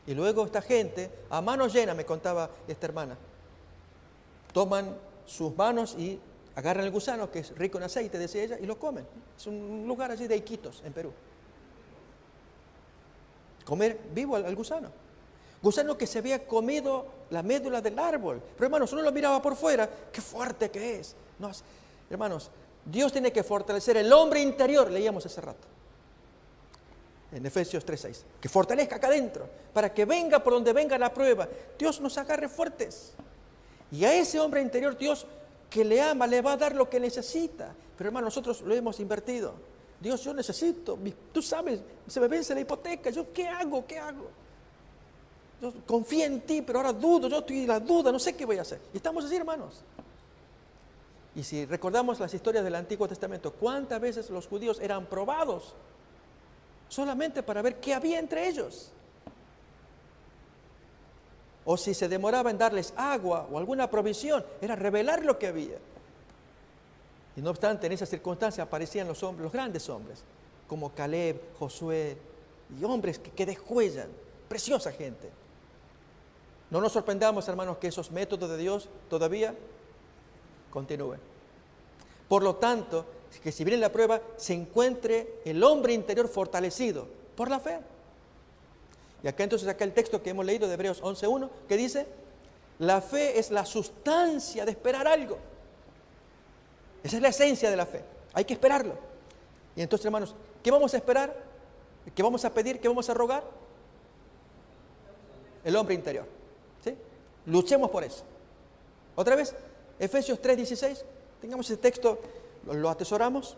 Y luego esta gente, a mano llena, me contaba esta hermana, toman sus manos y agarran el gusano, que es rico en aceite, decía ella, y lo comen. Es un lugar allí de Iquitos, en Perú. Comer vivo al gusano. Gusano que se había comido la médula del árbol. Pero hermanos, uno lo miraba por fuera, qué fuerte que es. No, hermanos, Dios tiene que fortalecer el hombre interior, leíamos hace rato. En Efesios 3:6, que fortalezca acá adentro, para que venga por donde venga la prueba, Dios nos agarre fuertes. Y a ese hombre interior, Dios que le ama, le va a dar lo que necesita. Pero hermano, nosotros lo hemos invertido. Dios, yo necesito, tú sabes, se me vence la hipoteca, yo ¿qué hago? Yo confío en ti, pero ahora dudo, yo estoy en la duda, no sé qué voy a hacer. Y estamos así, hermanos. Y si recordamos las historias del Antiguo Testamento, ¿cuántas veces los judíos eran probados? Solamente para ver qué había entre ellos. O si se demoraba en darles agua o alguna provisión, era revelar lo que había. Y no obstante, en esas circunstancias aparecían los hombres, los grandes hombres, como Caleb, Josué, y hombres que descuellan, preciosa gente. No nos sorprendamos, hermanos, que esos métodos de Dios todavía continúen. Por lo tanto, que si viene la prueba, se encuentre el hombre interior fortalecido por la fe. Y acá entonces, acá el texto que hemos leído de Hebreos 11:1, que dice, la fe es la sustancia de esperar algo. Esa es la esencia de la fe, hay que esperarlo. Y entonces, hermanos, ¿qué vamos a esperar? ¿Qué vamos a pedir? ¿Qué vamos a rogar? El hombre interior, ¿sí? Luchemos por eso. Otra vez, Efesios 3:16, tengamos ese texto, lo atesoramos.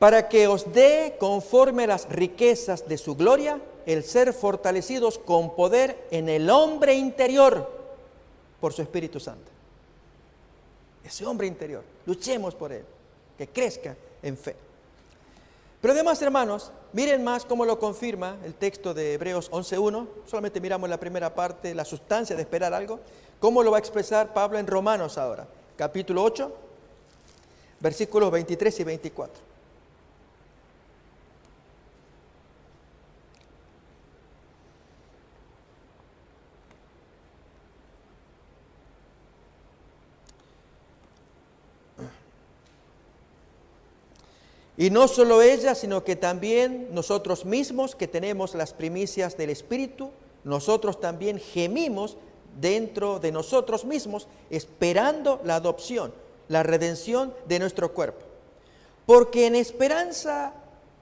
Para que os dé conforme a las riquezas de su gloria, el ser fortalecidos con poder en el hombre interior por su Espíritu Santo. Ese hombre interior, luchemos por él, que crezca en fe. Pero además, hermanos, miren más cómo lo confirma el texto de Hebreos 11:1. Solamente miramos la primera parte, la sustancia de esperar algo. ¿Cómo lo va a expresar Pablo en Romanos ahora? Capítulo 8, versículos 23 y 24. Y no solo ella, sino que también nosotros mismos, que tenemos las primicias del Espíritu, nosotros también gemimos dentro de nosotros mismos, esperando la adopción, la redención de nuestro cuerpo. Porque en esperanza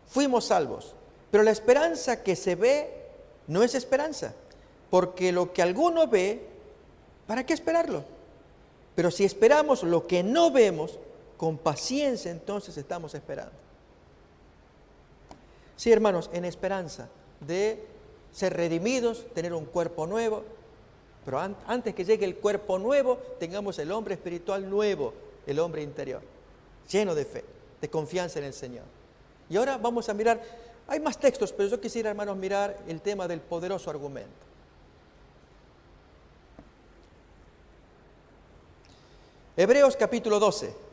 fuimos salvos, pero la esperanza que se ve no es esperanza, porque lo que alguno ve, ¿para qué esperarlo? Pero si esperamos lo que no vemos, con paciencia entonces estamos esperando. Sí, hermanos, en esperanza de ser redimidos, tener un cuerpo nuevo, pero antes que llegue el cuerpo nuevo, tengamos el hombre espiritual nuevo, el hombre interior, lleno de fe, de confianza en el Señor. Y ahora vamos a mirar, hay más textos, pero yo quisiera, hermanos, mirar el tema del poderoso argumento. Hebreos capítulo 12.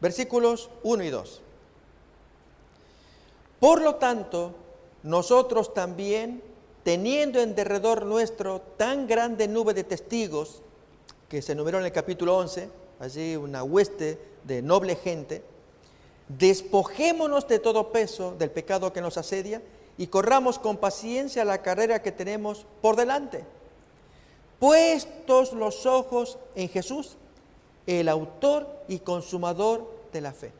Versículos 1 y 2. Por lo tanto, nosotros también, teniendo en derredor nuestro tan grande nube de testigos, que se enumeró en el capítulo 11, allí una hueste de noble gente, despojémonos de todo peso del pecado que nos asedia y corramos con paciencia la carrera que tenemos por delante, puestos los ojos en Jesús, el autor y consumador de la fe.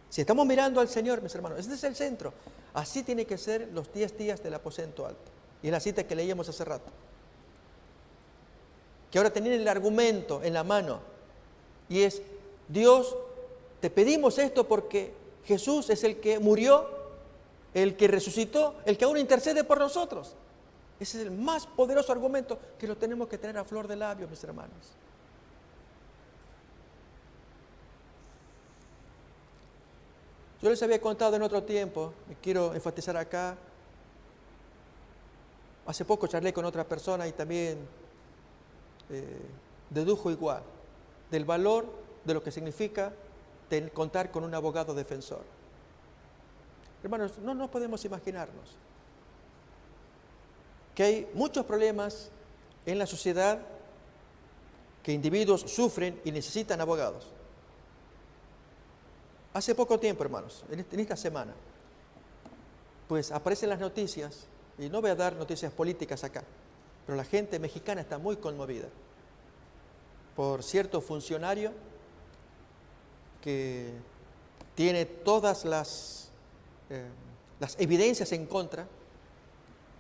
Si estamos mirando al Señor, mis hermanos, este es el centro. Así tiene que ser los 10 días del aposento alto. Y la cita que leíamos hace rato. Que ahora tenían el argumento en la mano. Y es Dios, te pedimos esto porque Jesús es el que murió, el que resucitó, el que aún intercede por nosotros. Ese es el más poderoso argumento que lo tenemos que tener a flor de labios, mis hermanos. Yo les había contado en otro tiempo, y quiero enfatizar acá. Hace poco charlé con otra persona y también dedujo igual del valor de lo que significa contar con un abogado defensor. Hermanos, no podemos imaginarnos que hay muchos problemas en la sociedad que individuos sufren y necesitan abogados. Hace poco tiempo, hermanos, en esta semana, pues aparecen las noticias, y no voy a dar noticias políticas acá, pero la gente mexicana está muy conmovida por cierto funcionario que tiene todas las evidencias en contra,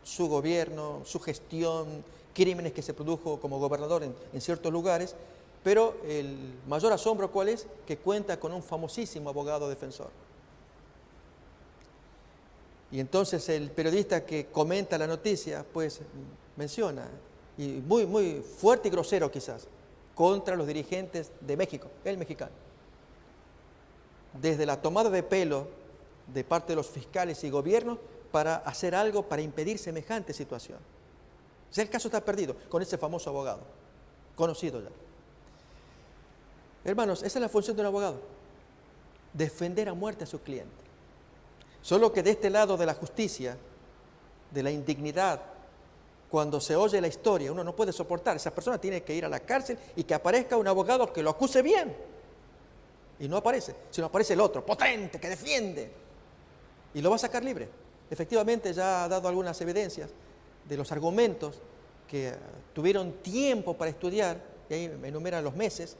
su gobierno, su gestión, crímenes que se produjo como gobernador en ciertos lugares, pero el mayor asombro, ¿cuál es? Que cuenta con un famosísimo abogado defensor. Y entonces el periodista que comenta la noticia, pues menciona, y muy fuerte y grosero quizás, contra los dirigentes de México, el mexicano. Desde la tomada de pelo de parte de los fiscales y gobiernos para hacer algo para impedir semejante situación. O sea, el caso está perdido con ese famoso abogado, conocido ya. Hermanos, esa es la función de un abogado, defender a muerte a su cliente. Solo que de este lado de la justicia, de la indignidad, cuando se oye la historia, uno no puede soportar. Esa persona tiene que ir a la cárcel y que aparezca un abogado que lo acuse bien. Y no aparece, sino aparece el otro, potente, que defiende. Y lo va a sacar libre. Efectivamente, ya ha dado algunas evidencias de los argumentos que tuvieron tiempo para estudiar, y ahí enumeran los meses,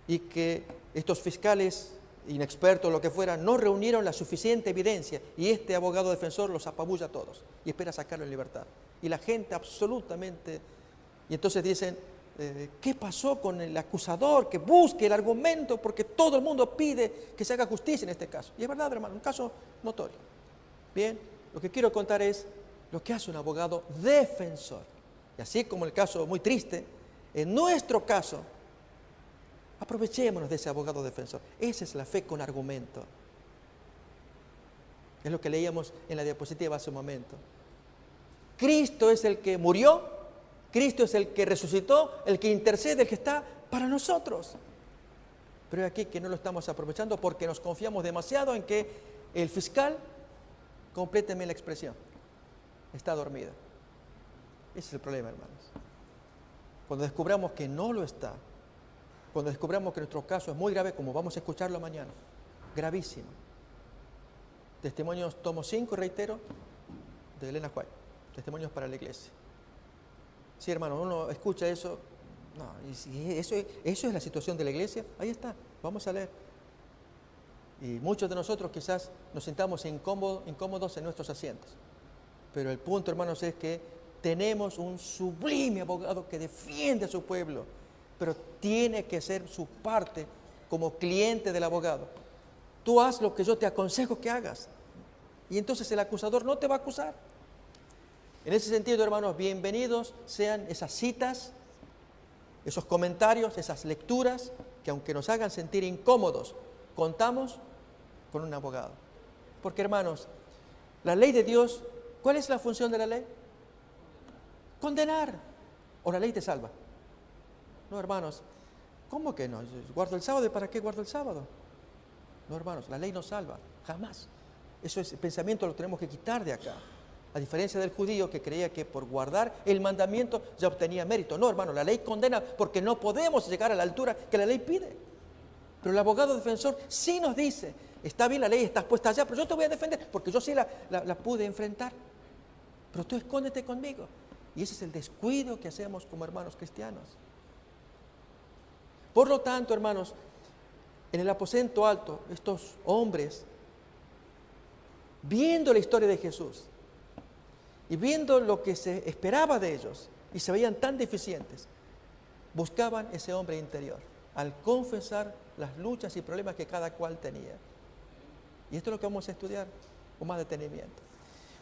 y que estos fiscales inexpertos, lo que fuera, no reunieron la suficiente evidencia, y este abogado defensor los apabulla a todos y espera sacarlo en libertad. Y la gente absolutamente, y entonces dicen, ¿qué pasó con el acusador? Que busque el argumento, porque todo el mundo pide que se haga justicia en este caso. Y es verdad, hermano, un caso notorio. Bien, lo que quiero contar es lo que hace un abogado defensor. Y así como el caso muy triste, en nuestro caso, aprovechémonos de ese abogado defensor. Esa es la fe con argumento. Es lo que leíamos en la diapositiva hace un momento. Cristo es el que murió, Cristo es el que resucitó, el que intercede, el que está para nosotros. Pero aquí que no lo estamos aprovechando porque nos confiamos demasiado en que el fiscal, compléteme la expresión, está dormido. Ese es el problema, hermanos. Cuando descubramos que no lo está, cuando descubramos que nuestro caso es muy grave, como vamos a escucharlo mañana, gravísimo. Testimonios, tomo 5, reitero, de Elena White, testimonios para la iglesia. Sí, hermano, uno escucha eso, no, y si eso es la situación de la iglesia, ahí está, vamos a leer. Y muchos de nosotros quizás nos sintamos incómodos en nuestros asientos. Pero el punto, hermanos, es que tenemos un sublime abogado que defiende a su pueblo, pero tiene que ser su parte como cliente del abogado. Tú haz lo que yo te aconsejo que hagas, y entonces el acusador no te va a acusar. En ese sentido, hermanos, bienvenidos sean esas citas, esos comentarios, esas lecturas, que aunque nos hagan sentir incómodos, contamos con un abogado. Porque, hermanos, la ley de Dios, ¿cuál es la función de la ley? Condenar. ¿O la ley te salva? No, hermanos, ¿cómo que no? ¿Guardo el sábado? ¿Y para qué guardo el sábado? No, hermanos, la ley no salva, jamás. Ese pensamiento lo tenemos que quitar de acá. A diferencia del judío que creía que por guardar el mandamiento ya obtenía mérito. No, hermano, la ley condena porque no podemos llegar a la altura que la ley pide. Pero el abogado defensor sí nos dice, está bien, la ley está puesta allá, pero yo te voy a defender porque yo sí la pude enfrentar. Pero tú escóndete conmigo. Y ese es el descuido que hacemos como hermanos cristianos. Por lo tanto, hermanos, en el aposento alto, estos hombres, viendo la historia de Jesús y viendo lo que se esperaba de ellos y se veían tan deficientes, buscaban ese hombre interior. Al confesar las luchas y problemas que cada cual tenía. Y esto es lo que vamos a estudiar con más detenimiento.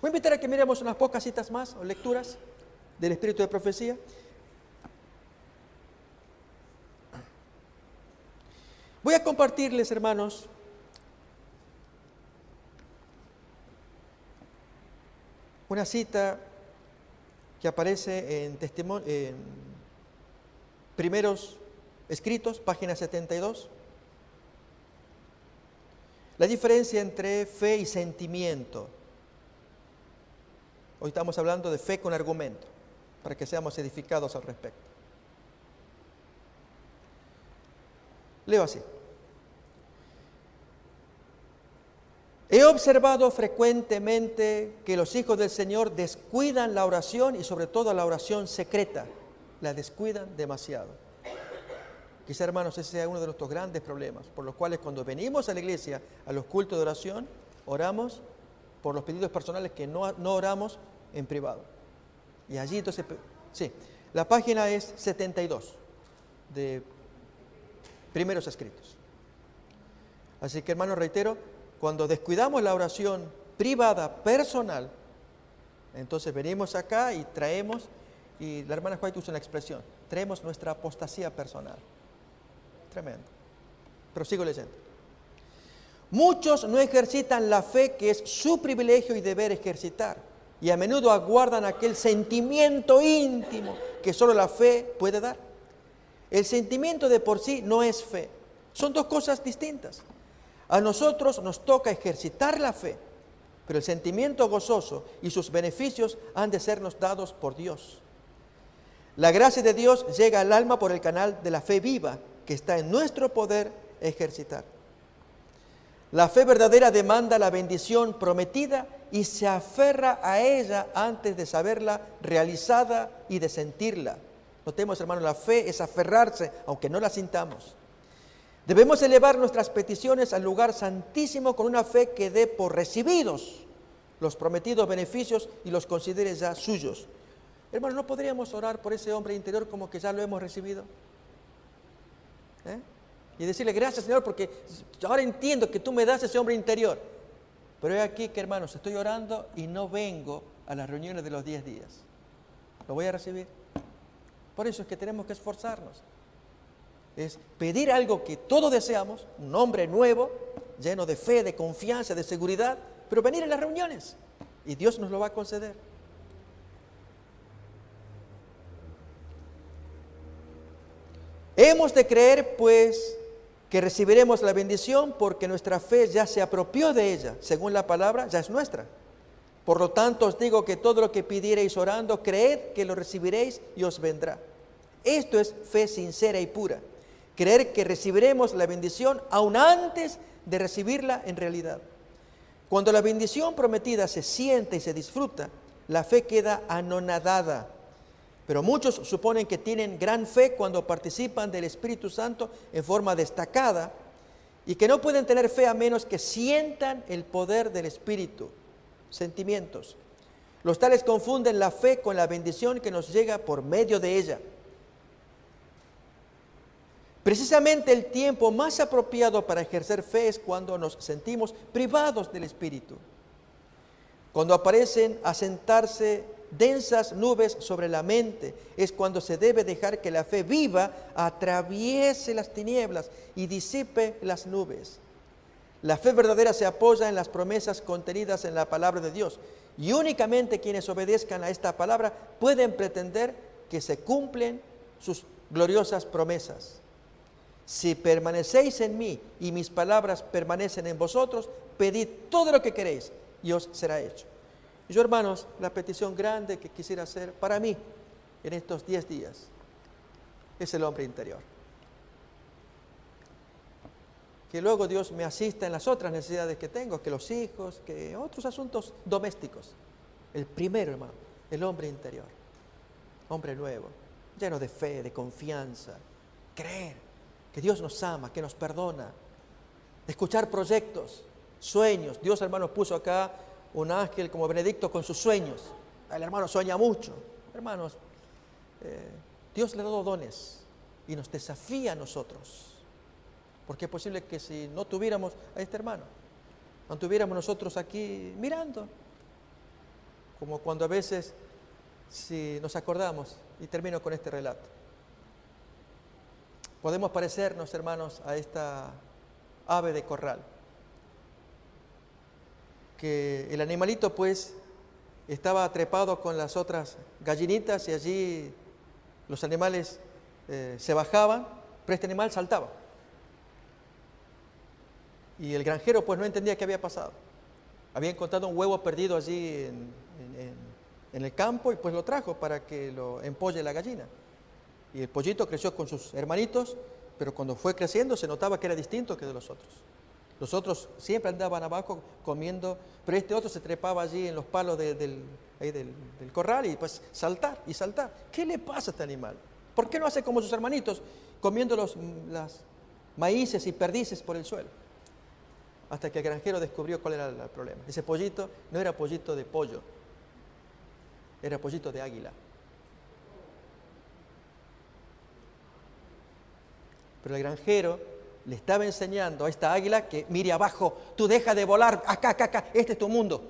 Voy a invitar a que miremos unas pocas citas más o lecturas del Espíritu de Profecía. Voy a compartirles, hermanos, una cita que aparece en Primeros Escritos, página 72. La diferencia entre fe y sentimiento. Hoy estamos hablando de fe con argumento, para que seamos edificados al respecto. Leo así. He observado frecuentemente que los hijos del Señor descuidan la oración y sobre todo la oración secreta. La descuidan demasiado. Quizá, hermanos, ese sea uno de nuestros grandes problemas, por los cuales cuando venimos a la iglesia, a los cultos de oración, oramos por los pedidos personales que no oramos en privado. Y allí entonces, sí, la página es 72 de Primeros Escritos. Así que, hermanos, reitero, cuando descuidamos la oración privada, personal, entonces venimos acá y traemos, y la hermana White usa una expresión, traemos nuestra apostasía personal. Tremendo. Pero sigo leyendo. Muchos no ejercitan la fe que es su privilegio y deber ejercitar, y a menudo aguardan aquel sentimiento íntimo que solo la fe puede dar. El sentimiento de por sí no es fe. Son dos cosas distintas. A nosotros nos toca ejercitar la fe, pero el sentimiento gozoso y sus beneficios han de sernos dados por Dios. La gracia de Dios llega al alma por el canal de la fe viva que está en nuestro poder ejercitar. La fe verdadera demanda la bendición prometida y se aferra a ella antes de saberla realizada y de sentirla. Notemos, hermanos, la fe es aferrarse aunque no la sintamos. Debemos elevar nuestras peticiones al lugar santísimo con una fe que dé por recibidos los prometidos beneficios y los considere ya suyos. Hermanos, ¿no podríamos orar por ese hombre interior como que ya lo hemos recibido? Y decirle, gracias, Señor, porque ahora entiendo que tú me das ese hombre interior. Pero he aquí que, hermanos, estoy orando y no vengo a las reuniones de los 10 días. ¿Lo voy a recibir? Por eso es que tenemos que esforzarnos. Es pedir algo que todos deseamos, un hombre nuevo, lleno de fe, de confianza, de seguridad, pero venir a las reuniones y Dios nos lo va a conceder. Hemos de creer, pues, que recibiremos la bendición porque nuestra fe ya se apropió de ella, según la palabra, ya es nuestra. Por lo tanto, os digo que todo lo que pidiereis orando, creed que lo recibiréis y os vendrá. Esto es fe sincera y pura. Creer que recibiremos la bendición aún antes de recibirla en realidad. Cuando la bendición prometida se siente y se disfruta, la fe queda anonadada. Pero muchos suponen que tienen gran fe cuando participan del Espíritu Santo en forma destacada y que no pueden tener fe a menos que sientan el poder del Espíritu, sentimientos. Los tales confunden la fe con la bendición que nos llega por medio de ella. Precisamente el tiempo más apropiado para ejercer fe es cuando nos sentimos privados del Espíritu. Cuando aparecen a sentarse densas nubes sobre la mente, es cuando se debe dejar que la fe viva atraviese las tinieblas y disipe las nubes. La fe verdadera se apoya en las promesas contenidas en la palabra de Dios, y únicamente quienes obedezcan a esta palabra pueden pretender que se cumplen sus gloriosas promesas. Si permanecéis en mí y mis palabras permanecen en vosotros, pedid todo lo que queréis y os será hecho. Y yo, hermanos, la petición grande que quisiera hacer para mí en estos 10 días es el hombre interior. Que luego Dios me asista en las otras necesidades que tengo, que los hijos, que otros asuntos domésticos. El primero, hermano, el hombre interior. Hombre nuevo, lleno de fe, de confianza, creer que Dios nos ama, que nos perdona, escuchar proyectos, sueños. Dios, hermanos, puso acá un ángel como Benedicto con sus sueños. El hermano sueña mucho. Hermanos, Dios le ha dado dones y nos desafía a nosotros Porque es posible que si no tuviéramos a este hermano, no tuviéramos nosotros aquí mirando, como cuando a veces, si nos acordamos, y termino con este relato, podemos parecernos, hermanos, a esta ave de corral, que el animalito pues estaba trepado con las otras gallinitas y allí los animales se bajaban, pero este animal saltaba. Y el granjero pues no entendía qué había pasado. Había encontrado un huevo perdido allí en el campo y pues lo trajo para que lo empolle la gallina. Y el pollito creció con sus hermanitos, pero cuando fue creciendo se notaba que era distinto que de los otros. Los otros siempre andaban abajo comiendo, pero este otro se trepaba allí en los palos del corral y pues saltar y saltar. ¿Qué le pasa a este animal? ¿Por qué no hace como sus hermanitos, comiendo las maíces y perdices por el suelo? Hasta que el granjero descubrió cuál era el problema. Ese pollito no era pollito de pollo, era pollito de águila. Pero el granjero le estaba enseñando a esta águila que mire abajo, tú deja de volar, acá, acá, acá, este es tu mundo.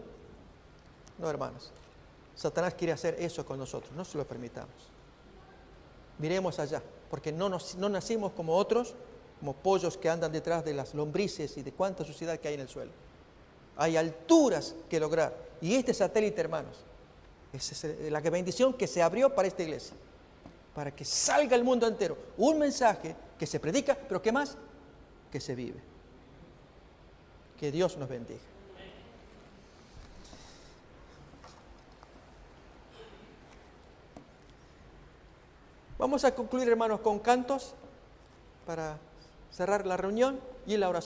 No, hermanos, Satanás quiere hacer eso con nosotros, no se lo permitamos. Miremos allá, porque no nacimos como otros, como pollos que andan detrás de las lombrices y de cuánta suciedad que hay en el suelo. Hay alturas que lograr. Y este satélite, hermanos, es la bendición que se abrió para esta iglesia, para que salga al mundo entero un mensaje que se predica, pero ¿qué más? Que se vive. Que Dios nos bendiga. Vamos a concluir, hermanos, con cantos para cerrar la reunión y la oración.